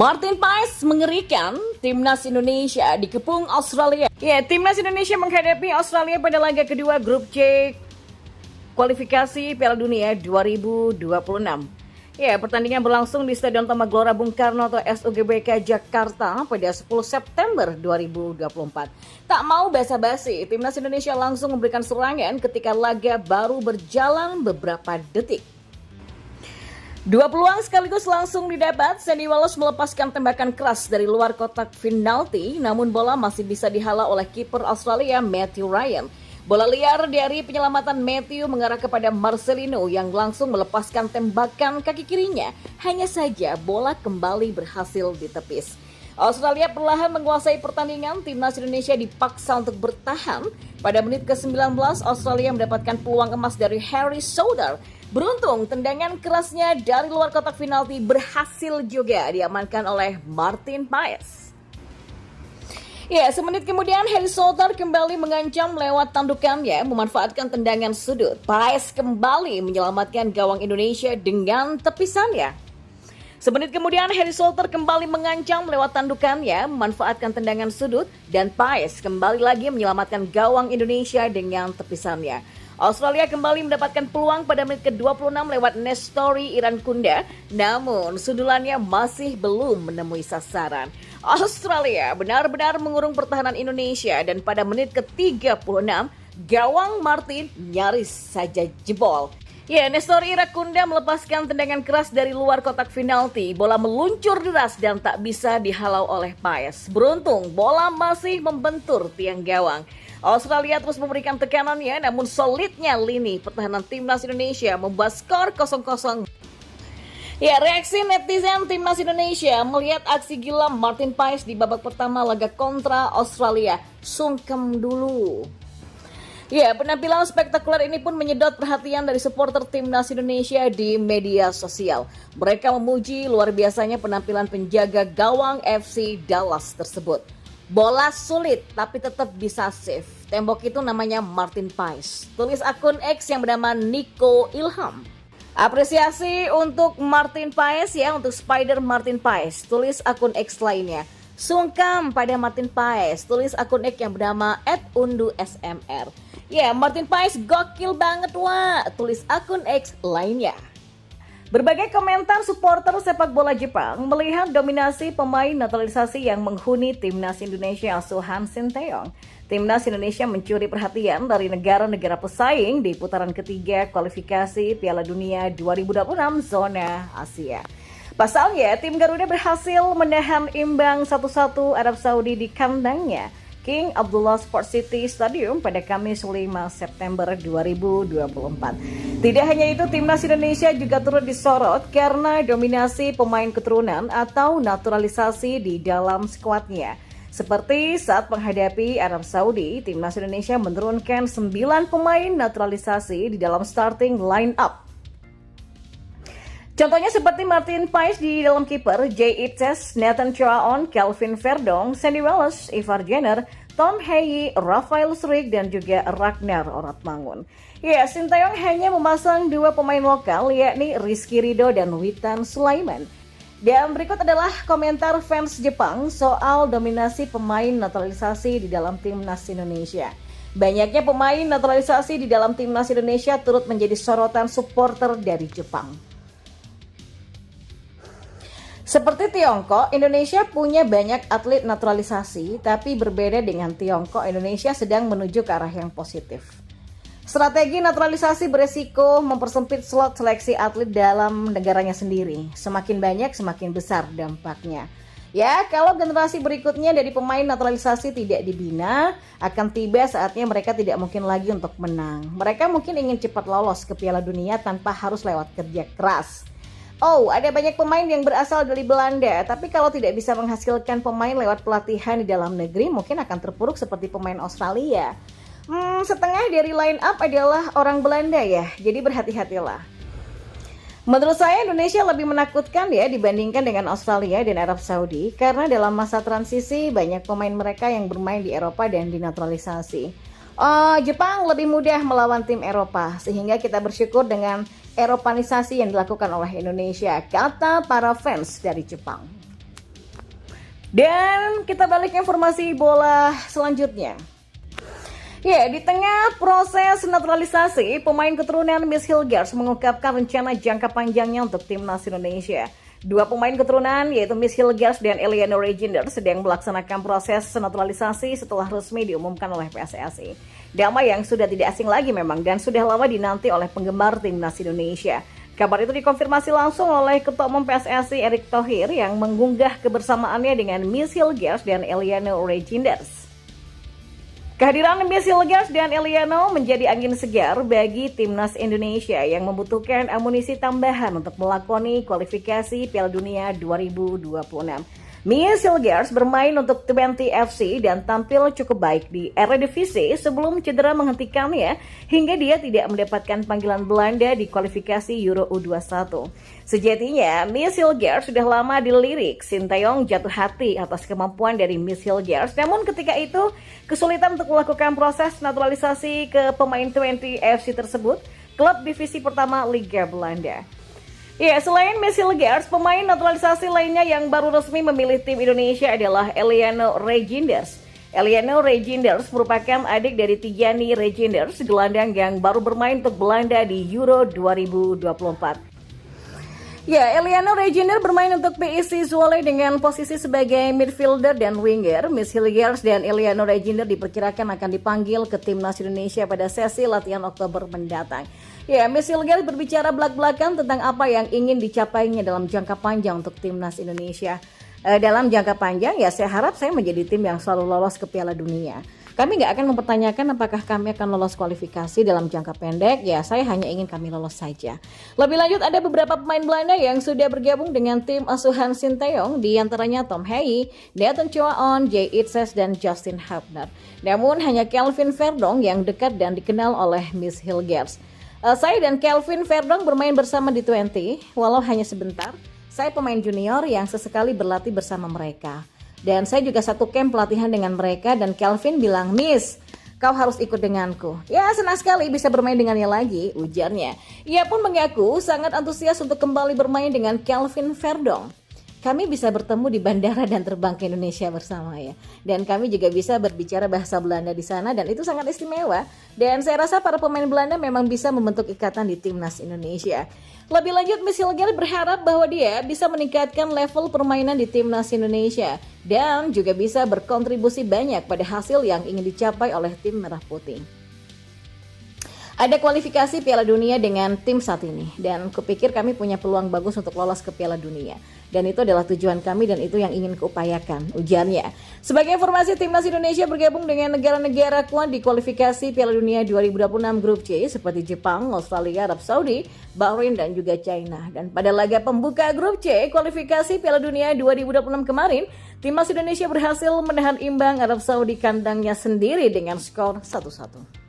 Martin Paes mengerikan, Timnas Indonesia dikepung Australia. Ya, Timnas Indonesia menghadapi Australia pada laga kedua grup C kualifikasi Piala Dunia 2026. Ya, pertandingan berlangsung di Stadion Utama Gelora Bung Karno atau SUGBK Jakarta pada 10 September 2024. Tak mau basa-basi, Timnas Indonesia langsung memberikan serangan ketika laga baru berjalan beberapa detik. Dua peluang sekaligus langsung didapat. Sandy Walsh melepaskan tembakan keras dari luar kotak penalti, namun bola masih bisa dihalau oleh kiper Australia Matthew Ryan. Bola liar dari penyelamatan Matthew mengarah kepada Marcelino yang langsung melepaskan tembakan kaki kirinya. Hanya saja bola kembali berhasil ditepis. Australia perlahan menguasai pertandingan. Timnas Indonesia dipaksa untuk bertahan. Pada menit ke-19, Australia mendapatkan peluang emas dari Harry Souttar. Beruntung, tendangan kerasnya dari luar kotak penalti berhasil juga diamankan oleh Martin Paes. Ya, semenit kemudian Harry Souttar kembali mengancam lewat tandukannya, memanfaatkan tendangan sudut. Paes kembali menyelamatkan gawang Indonesia dengan tepisannya. Semenit kemudian Harry Souttar kembali mengancam lewat tandukannya, memanfaatkan tendangan sudut, dan Paes kembali lagi menyelamatkan gawang Indonesia dengan tepisannya. Australia kembali mendapatkan peluang pada menit ke-26 lewat Nestori Irankunda, namun sundulannya masih belum menemui sasaran. Australia benar-benar mengurung pertahanan Indonesia dan pada menit ke-36, gawang Martin nyaris saja jebol. Ya, Nestori Irankunda melepaskan tendangan keras dari luar kotak penalti. Bola meluncur deras dan tak bisa dihalau oleh Paes. Beruntung, bola masih membentur tiang gawang. Australia terus memberikan tekanannya, namun solidnya lini pertahanan Timnas Indonesia membuat skor 0-0. Ya, reaksi netizen Timnas Indonesia melihat aksi gila Martin Paes di babak pertama laga kontra Australia. Sungkem dulu. Ya, penampilan spektakuler ini pun menyedot perhatian dari supporter Timnas Indonesia di media sosial. Mereka memuji luar biasanya penampilan penjaga gawang FC Dallas tersebut. Bola sulit tapi tetap bisa save. Tembok itu namanya Martin Paes. Tulis akun X yang bernama Nico Ilham. Apresiasi untuk Martin Paes ya, untuk Spider Martin Paes. Tulis akun X lainnya. Sungkam pada Martin Paes. Tulis akun X yang bernama @undusmr. Ya, Martin Paes gokil banget wah. Tulis akun X lainnya. Berbagai komentar supporter sepak bola Jepang melihat dominasi pemain naturalisasi yang menghuni Timnas Indonesia asuhan Sinteyong. Timnas Indonesia mencuri perhatian dari negara-negara pesaing di putaran ketiga kualifikasi Piala Dunia 2026 zona Asia. Pasalnya, tim Garuda berhasil menahan imbang 1-1 Arab Saudi di kandangnya King Abdullah Sports City Stadium pada Kamis 5 September 2024. Tidak hanya itu, Timnas Indonesia juga turut disorot karena dominasi pemain keturunan atau naturalisasi di dalam skuadnya. Seperti saat menghadapi Arab Saudi, Timnas Indonesia menurunkan 9 pemain naturalisasi di dalam starting line up. Contohnya seperti Martin Paes di dalam kiper, Jay Itzes, Nathan Choaon, Kelvin Verdong, Sandy Walsh, Ivar Jenner, Tom Heyi, Rafael Struijk, dan juga Ragnar Oratmangun. Ya, Sinteyong hanya memasang 2 pemain lokal, yakni Rizky Ridho dan Witan Sulaiman. Dan berikut adalah komentar fans Jepang soal dominasi pemain naturalisasi di dalam Timnas Indonesia. Banyaknya pemain naturalisasi di dalam Timnas Indonesia turut menjadi sorotan supporter dari Jepang. Seperti Tiongkok, Indonesia punya banyak atlet naturalisasi, tapi berbeda dengan Tiongkok, Indonesia sedang menuju ke arah yang positif. Strategi naturalisasi beresiko mempersempit slot seleksi atlet dalam negaranya sendiri. Semakin banyak, semakin besar dampaknya. Ya, kalau generasi berikutnya dari pemain naturalisasi tidak dibina, akan tiba saatnya mereka tidak mungkin lagi untuk menang. Mereka mungkin ingin cepat lolos ke Piala Dunia tanpa harus lewat kerja keras. Oh, ada banyak pemain yang berasal dari Belanda, tapi kalau tidak bisa menghasilkan pemain lewat pelatihan di dalam negeri, mungkin akan terpuruk seperti pemain Australia. Setengah dari line up adalah orang Belanda ya, jadi berhati-hatilah. Menurut saya Indonesia lebih menakutkan ya dibandingkan dengan Australia dan Arab Saudi, karena dalam masa transisi banyak pemain mereka yang bermain di Eropa dan dinaturalisasi. Jepang lebih mudah melawan tim Eropa, sehingga kita bersyukur dengan Eropanisasi yang dilakukan oleh Indonesia, kata para fans dari Jepang. Dan kita balik ke informasi bola selanjutnya. Ya, di tengah proses naturalisasi, pemain keturunan Miss Hilgers mengungkapkan rencana jangka panjangnya untuk timnas Indonesia. Dua pemain keturunan yaitu Miss Hilgers dan Eliana Regender sedang melaksanakan proses naturalisasi setelah resmi diumumkan oleh PSSI. Damai yang sudah tidak asing lagi memang dan sudah lama dinanti oleh penggemar timnas Indonesia. Kabar itu dikonfirmasi langsung oleh Ketua Umum PSSI Erick Thohir yang mengunggah kebersamaannya dengan Miss Hilgers dan Eliana Regender. Kehadiran Miss Hilgers dan Eliana menjadi angin segar bagi timnas Indonesia yang membutuhkan amunisi tambahan untuk melakoni kualifikasi Piala Dunia 2026. Miss Hilgers bermain untuk Twente FC dan tampil cukup baik di Eredivisie sebelum cedera menghentikannya hingga dia tidak mendapatkan panggilan Belanda di kualifikasi Euro U21. Sejatinya, Miss Hilgers sudah lama dilirik. Sinteyong jatuh hati atas kemampuan dari Miss Hilgers, namun ketika itu kesulitan untuk melakukan proses naturalisasi ke pemain Twente FC tersebut, klub divisi pertama Liga Belanda. Ya, selain Miss Hilgers, pemain naturalisasi lainnya yang baru resmi memilih tim Indonesia adalah Eliana Regender. Eliana Regender merupakan adik dari Tijani Regender, gelandang yang baru bermain untuk Belanda di Euro 2024. Ya, Eliana Regender bermain untuk PSV Zwolle dengan posisi sebagai midfielder dan winger. Miss Hilgers dan Eliana Regender diperkirakan akan dipanggil ke timnas Indonesia pada sesi latihan Oktober mendatang. Ya, Miss Hilgers berbicara belak-belakan tentang apa yang ingin dicapainya dalam jangka panjang untuk timnas Indonesia. Dalam jangka panjang, ya saya harap saya menjadi tim yang selalu lolos ke Piala Dunia. Kami nggak akan mempertanyakan apakah kami akan lolos kualifikasi dalam jangka pendek, ya saya hanya ingin kami lolos saja. Lebih lanjut, ada beberapa pemain Belanda yang sudah bergabung dengan tim asuhan Sinteyong, di antaranya Tom Hey, Nathan Choaon, Jay Itzes, dan Justin Hubner. Namun hanya Kelvin Verdong yang dekat dan dikenal oleh Miss Hilgers. Saya dan Kelvin Verdong bermain bersama di Twente, walau hanya sebentar. Saya pemain junior yang sesekali berlatih bersama mereka. Dan saya juga satu camp pelatihan dengan mereka dan Kelvin bilang, "Miss, kau harus ikut denganku." Ya, senang sekali bisa bermain dengannya lagi, ujarnya. Ia pun mengaku sangat antusias untuk kembali bermain dengan Kelvin Verdong. Kami bisa bertemu di bandara dan terbang ke Indonesia bersama ya. Dan kami juga bisa berbicara bahasa Belanda di sana dan itu sangat istimewa. Dan saya rasa para pemain Belanda memang bisa membentuk ikatan di timnas Indonesia. Lebih lanjut, Miss Hilgers berharap bahwa dia bisa meningkatkan level permainan di timnas Indonesia dan juga bisa berkontribusi banyak pada hasil yang ingin dicapai oleh tim Merah Putih. Ada kualifikasi Piala Dunia dengan tim saat ini dan kupikir kami punya peluang bagus untuk lolos ke Piala Dunia. Dan itu adalah tujuan kami dan itu yang ingin kuupayakan, ujarnya. Sebagai informasi, timnas Indonesia bergabung dengan negara-negara kuat di kualifikasi Piala Dunia 2026 Grup C seperti Jepang, Australia, Arab Saudi, Bahrain, dan juga China. Dan pada laga pembuka Grup C kualifikasi Piala Dunia 2026 kemarin, timnas Indonesia berhasil menahan imbang Arab Saudi kandangnya sendiri dengan skor 1-1.